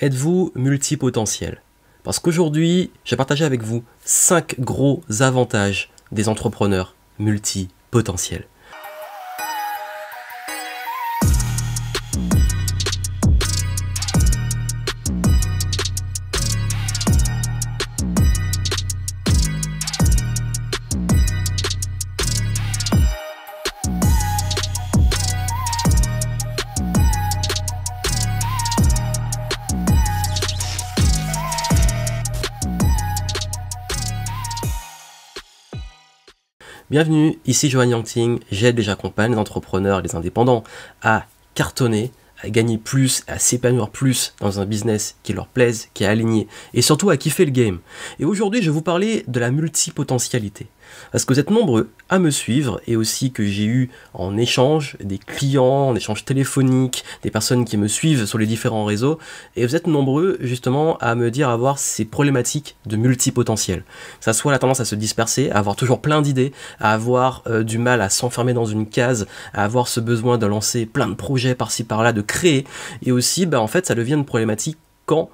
Êtes-vous multipotentiel? Parce qu'aujourd'hui, j'ai partagé avec vous 5 gros avantages des entrepreneurs multipotentiels. Bienvenue, ici Johan Yangting, j'aide et j'accompagne les entrepreneurs et les indépendants à cartonner, à gagner plus, à s'épanouir plus dans un business qui leur plaise, qui est aligné et surtout à kiffer le game. Et aujourd'hui, je vais vous parler de la multipotentialité. Parce que vous êtes nombreux à me suivre et aussi que j'ai eu en échange des clients, en échange téléphonique, des personnes qui me suivent sur les différents réseaux et vous êtes nombreux justement à me dire avoir ces problématiques de multipotentiel. Que ça soit la tendance à se disperser, à avoir toujours plein d'idées, à avoir du mal à s'enfermer dans une case, à avoir ce besoin de lancer plein de projets par-ci par-là, de créer et aussi en fait ça devient une problématique quand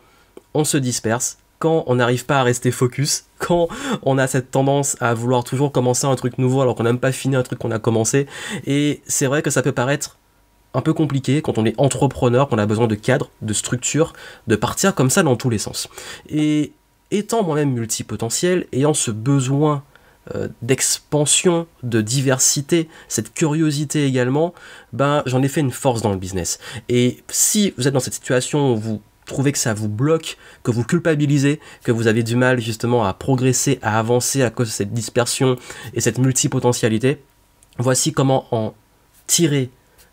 on se disperse, quand on n'arrive pas à rester focus, quand on a cette tendance à vouloir toujours commencer un truc nouveau alors qu'on n'a même pas fini un truc qu'on a commencé. Et c'est vrai que ça peut paraître un peu compliqué quand on est entrepreneur, qu'on a besoin de cadre, de structure, de partir comme ça dans tous les sens. Et étant moi-même multipotentiel, ayant ce besoin d'expansion, de diversité, cette curiosité également, j'en ai fait une force dans le business. Et si vous êtes dans cette situation où vous trouvez que ça vous bloque, que vous culpabilisez, que vous avez du mal justement à progresser, à avancer à cause de cette dispersion et cette multipotentialité, voici comment en tirer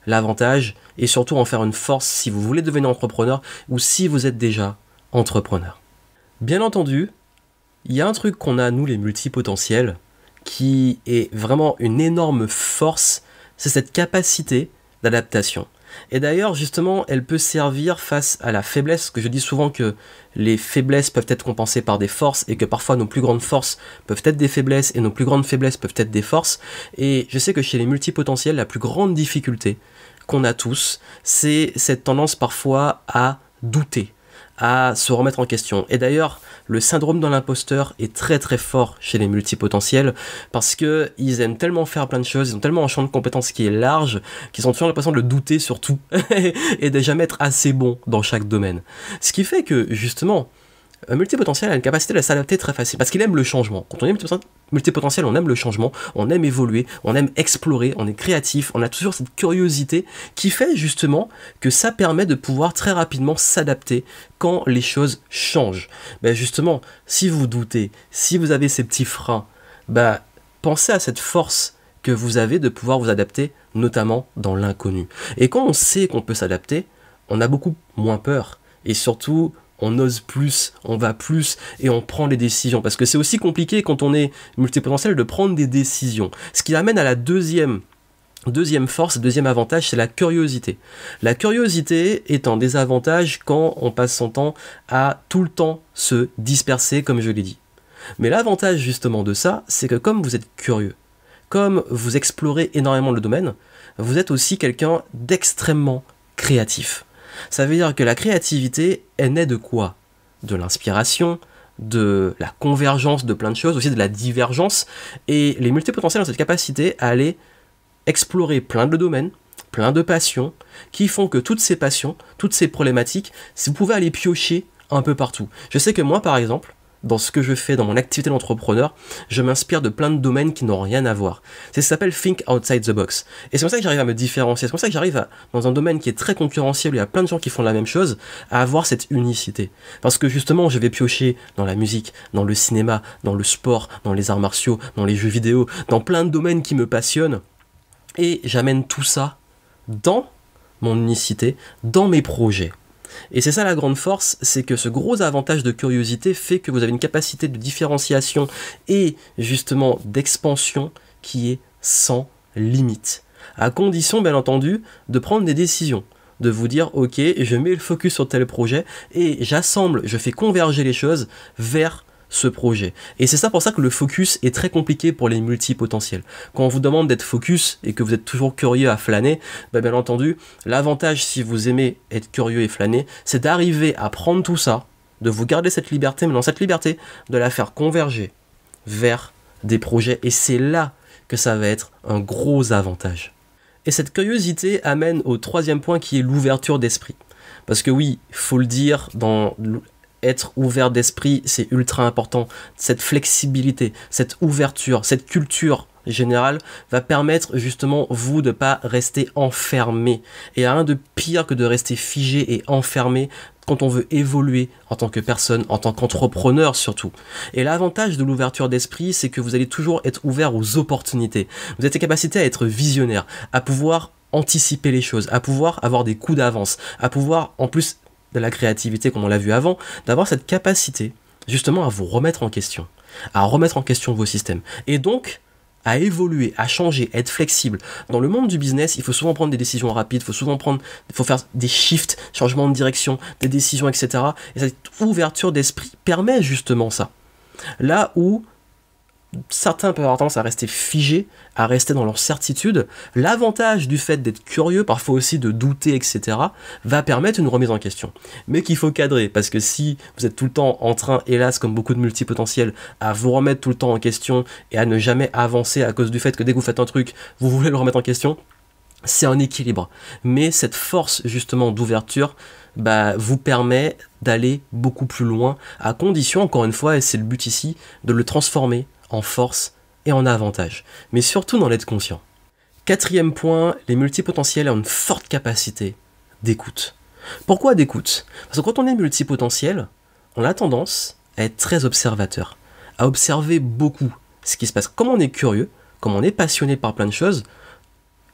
l'avantage et surtout en faire une force si vous voulez devenir entrepreneur ou si vous êtes déjà entrepreneur. Bien entendu, il y a un truc qu'on a nous les multipotentiels qui est vraiment une énorme force, c'est cette capacité d'adaptation. Et d'ailleurs, justement, elle peut servir face à la faiblesse, que je dis souvent que les faiblesses peuvent être compensées par des forces et que parfois nos plus grandes forces peuvent être des faiblesses et nos plus grandes faiblesses peuvent être des forces. Et je sais que chez les multipotentiels, la plus grande difficulté qu'on a tous, c'est cette tendance parfois à douter, à se remettre en question. Et d'ailleurs, le syndrome de l'imposteur est très très fort chez les multipotentiels parce que ils aiment tellement faire plein de choses, ils ont tellement un champ de compétences qui est large qu'ils ont toujours l'impression de douter sur tout et de jamais être assez bon dans chaque domaine. Ce qui fait que justement, un multipotentiel a une capacité de s'adapter très facile parce qu'il aime le changement. Quand on est multipotentiel, on aime le changement, on aime évoluer, on aime explorer, on est créatif, on a toujours cette curiosité qui fait justement que ça permet de pouvoir très rapidement s'adapter quand les choses changent. Justement, si vous doutez, si vous avez ces petits freins, pensez à cette force que vous avez de pouvoir vous adapter, notamment dans l'inconnu. Et quand on sait qu'on peut s'adapter, on a beaucoup moins peur et surtout on ose plus, on va plus et on prend les décisions. Parce que c'est aussi compliqué quand on est multipotentiel de prendre des décisions. Ce qui amène à la deuxième force, deuxième avantage, c'est la curiosité. La curiosité est un désavantage quand on passe son temps à tout le temps se disperser, comme je l'ai dit. Mais l'avantage justement de ça, c'est que comme vous êtes curieux, comme vous explorez énormément le domaine, vous êtes aussi quelqu'un d'extrêmement créatif. Ça veut dire que la créativité, elle naît de quoi? De l'inspiration, de la convergence de plein de choses, aussi de la divergence. Et les multipotentiels ont cette capacité à aller explorer plein de domaines, plein de passions, qui font que toutes ces passions, toutes ces problématiques, vous pouvez aller piocher un peu partout. Je sais que moi, par exemple, dans ce que je fais, dans mon activité d'entrepreneur, je m'inspire de plein de domaines qui n'ont rien à voir. Ça s'appelle Think Outside the Box. Et c'est comme ça que j'arrive à me différencier. C'est comme ça que j'arrive dans un domaine qui est très concurrentiel, où il y a plein de gens qui font la même chose, à avoir cette unicité. Parce que justement, je vais piocher dans la musique, dans le cinéma, dans le sport, dans les arts martiaux, dans les jeux vidéo, dans plein de domaines qui me passionnent. Et j'amène tout ça dans mon unicité, dans mes projets. Et c'est ça la grande force, c'est que ce gros avantage de curiosité fait que vous avez une capacité de différenciation et justement d'expansion qui est sans limite. À condition, bien entendu, de prendre des décisions, de vous dire « Ok, je mets le focus sur tel projet et j'assemble, je fais converger les choses vers ce projet. Et c'est ça pour ça que le focus est très compliqué pour les multipotentiels. Quand on vous demande d'être focus et que vous êtes toujours curieux à flâner, bien entendu, l'avantage si vous aimez être curieux et flâner, c'est d'arriver à prendre tout ça, de vous garder cette liberté, mais dans cette liberté, de la faire converger vers des projets. Et c'est là que ça va être un gros avantage. Et cette curiosité amène au troisième point qui est l'ouverture d'esprit. Parce que oui, il faut le dire, être ouvert d'esprit, c'est ultra important. Cette flexibilité, cette ouverture, cette culture générale va permettre justement vous de ne pas rester enfermé. Et il n'y a rien de pire que de rester figé et enfermé quand on veut évoluer en tant que personne, en tant qu'entrepreneur surtout. Et l'avantage de l'ouverture d'esprit, c'est que vous allez toujours être ouvert aux opportunités. Vous avez la capacité à être visionnaire, à pouvoir anticiper les choses, à pouvoir avoir des coups d'avance, à pouvoir, en plus de la créativité comme on l'a vu avant, d'avoir cette capacité justement à vous remettre en question, à remettre en question vos systèmes. Et donc, à évoluer, à changer, à être flexible. Dans le monde du business, il faut souvent prendre des décisions rapides, il faut faire des shifts, changements de direction, des décisions, etc. Et cette ouverture d'esprit permet justement ça. Là où certains peuvent avoir tendance à rester figés, à rester dans leur certitude, l'avantage du fait d'être curieux, parfois aussi de douter, etc., va permettre une remise en question. Mais qu'il faut cadrer, parce que si vous êtes tout le temps en train, hélas, comme beaucoup de multipotentiels, à vous remettre tout le temps en question et à ne jamais avancer à cause du fait que dès que vous faites un truc, vous voulez le remettre en question, c'est un équilibre. Mais cette force, justement, d'ouverture, vous permet d'aller beaucoup plus loin, à condition, encore une fois, et c'est le but ici, de le transformer en force et en avantage, mais surtout d'en être conscient. Quatrième point, les multipotentiels ont une forte capacité d'écoute. Pourquoi d'écoute? Parce que quand on est multipotentiel, on a tendance à être très observateur, à observer beaucoup ce qui se passe. Comme on est curieux, comme on est passionné par plein de choses,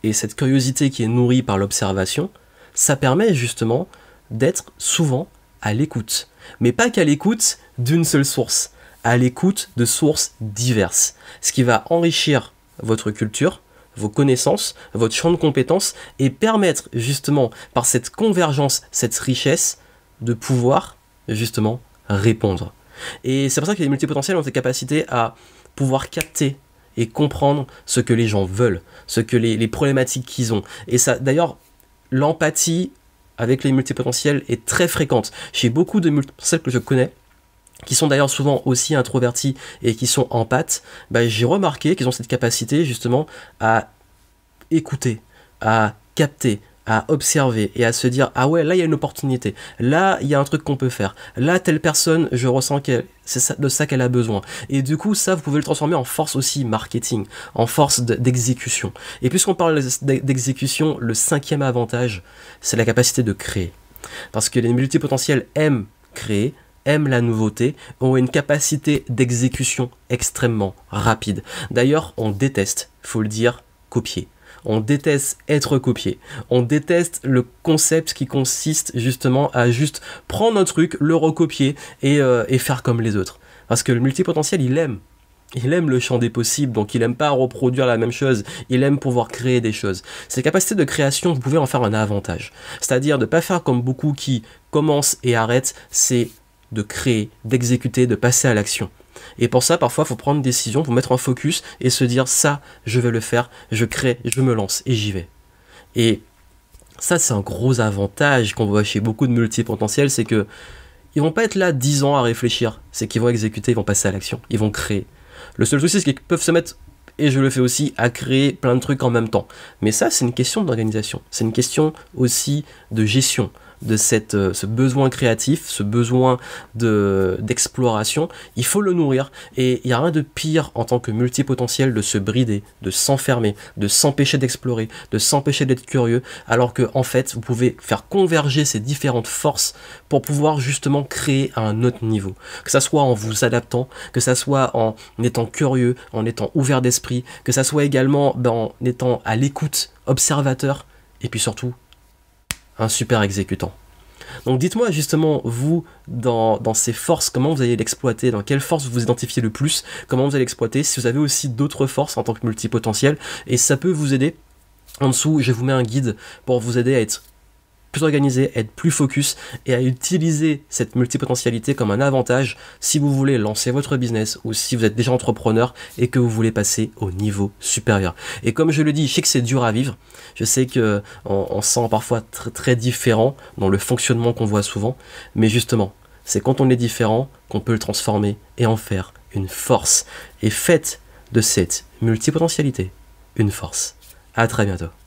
et cette curiosité qui est nourrie par l'observation, ça permet justement d'être souvent à l'écoute. Mais pas qu'à l'écoute d'une seule source, à l'écoute de sources diverses, ce qui va enrichir votre culture, vos connaissances, votre champ de compétences et permettre justement par cette convergence, cette richesse, de pouvoir justement répondre. Et c'est pour ça que les multipotentiels ont cette capacité à pouvoir capter et comprendre ce que les gens veulent, ce que les problématiques qu'ils ont. Et ça, d'ailleurs, l'empathie avec les multipotentiels est très fréquente. Chez beaucoup de multipotentiels que je connais, qui sont d'ailleurs souvent aussi introvertis et qui sont empathes, j'ai remarqué qu'ils ont cette capacité justement à écouter, à capter, à observer et à se dire « Ah ouais, là il y a une opportunité, là il y a un truc qu'on peut faire, là telle personne, je ressens que c'est de ça qu'elle a besoin. » Et du coup, ça, vous pouvez le transformer en force aussi marketing, en force d'exécution. Et puisqu'on parle d'exécution, le cinquième avantage, c'est la capacité de créer. Parce que les multipotentiels aiment créer, aiment la nouveauté, ont une capacité d'exécution extrêmement rapide. D'ailleurs, on déteste, faut le dire, copier. On déteste être copié. On déteste le concept qui consiste justement à juste prendre un truc, le recopier et faire comme les autres. Parce que le multipotentiel, il aime le champ des possibles, donc il aime pas reproduire la même chose, il aime pouvoir créer des choses. Ces capacités de création, vous pouvez en faire un avantage. C'est-à-dire de ne pas faire comme beaucoup qui commencent et arrêtent, c'est de créer, d'exécuter, de passer à l'action. Et pour ça, parfois, il faut prendre une décision, faut mettre un focus et se dire ça, je vais le faire, je crée, je me lance et j'y vais. Et ça, c'est un gros avantage qu'on voit chez beaucoup de multipotentiels, c'est que ils vont pas être là 10 ans à réfléchir, c'est qu'ils vont exécuter, ils vont passer à l'action, ils vont créer. Le seul souci, c'est qu'ils peuvent se mettre, et je le fais aussi, à créer plein de trucs en même temps. Mais ça, c'est une question d'organisation, c'est une question aussi de gestion de ce besoin créatif, ce besoin d'exploration, il faut le nourrir. Et il n'y a rien de pire en tant que multipotentiel de se brider, de s'enfermer, de s'empêcher d'explorer, de s'empêcher d'être curieux, alors que en fait, vous pouvez faire converger ces différentes forces pour pouvoir justement créer à un autre niveau. Que ça soit en vous adaptant, que ça soit en étant curieux, en étant ouvert d'esprit, que ça soit également en étant à l'écoute, observateur, et puis surtout, un super exécutant. Donc dites-moi justement, vous, dans ces forces, comment vous allez l'exploiter, dans quelle force vous vous identifiez le plus, comment vous allez l'exploiter, si vous avez aussi d'autres forces en tant que multipotentiel, et ça peut vous aider. En dessous, je vous mets un guide pour vous aider à être plus organisé, être plus focus et à utiliser cette multipotentialité comme un avantage si vous voulez lancer votre business ou si vous êtes déjà entrepreneur et que vous voulez passer au niveau supérieur. Et comme je le dis, je sais que c'est dur à vivre, je sais qu'on se sent parfois très différent dans le fonctionnement qu'on voit souvent, mais justement, c'est quand on est différent qu'on peut le transformer et en faire une force. Et faites de cette multipotentialité une force. À très bientôt.